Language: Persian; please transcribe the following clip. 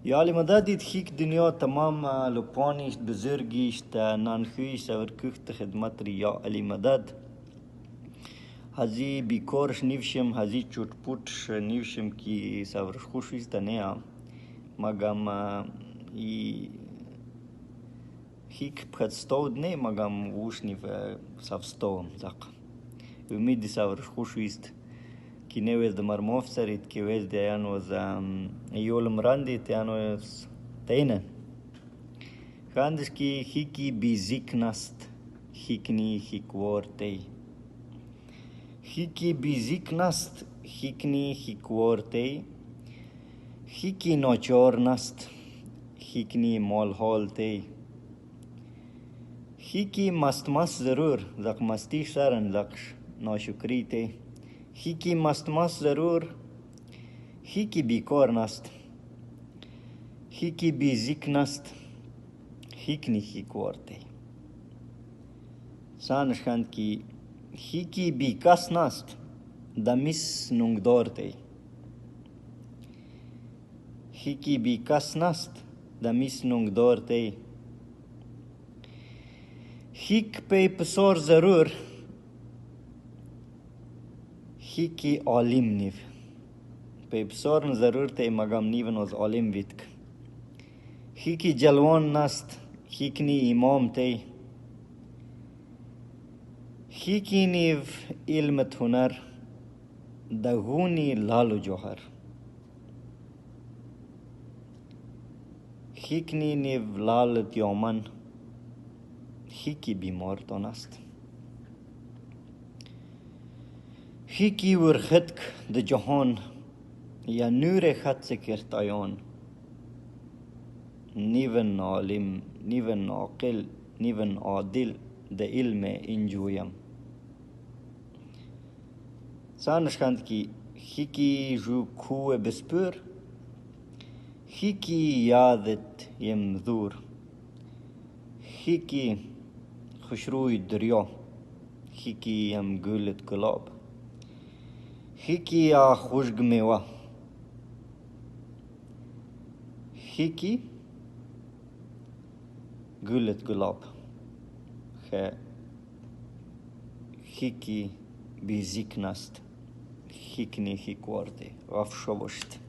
یا علی مدد هیک دنیا تمام لپانیشت بزرگیشت نانخویش سورکوخت خدمت ری یا علی مدد هزی بیکارش نیوشم هزی چوت پوتش نیوشم کی سورش خوشیست نیا مگم هیک بخدستود نه مگم ووشنی سفستوم زق امید سورش خوشیست ki ne vez de marmov sarit ki vez de anos yolum randit anos teinen gandes ki hiki biziknast hikni hikwortei hiki biziknast hikni hikwortei hiki nochornast hikni molholtei hiki mastmas zarur zak mastish saran zak ناشکری ته هیکی مست ضرور هیکی بیکار نست هیکی بیزیک نست هیکنی هیکوار ته سانش خند کی هیکی بیکس نست دمیس نونگدار ته هیکی بیکس نست دمیس نونگدار ته هیک پی پسار ضرور هیکی عالم نیو پی بسارن ضرور تی مگم نیون از عالم ویدک هیکی جلوان نست هیکنی امام تی هیکی نیو علمت هنر دغونی لال و جوهر هیکنی نیو لالت یومن هیکی بیمار تانست هیکی ورخدک د جهان یا نور خط سکرت آیان نیون عالم نیون عاقل نیون عادل د علم انجویم سانش خند کی هیکی جو کوه بسپور هیکی یادت یم ذور هیکی خشروی دریا هیکی یم گلت گلاب هیکی یا خوشگ میوه هیکی گلت گلاب هیکی بیزیک نست هیکنی هیکوارده غف شو باشت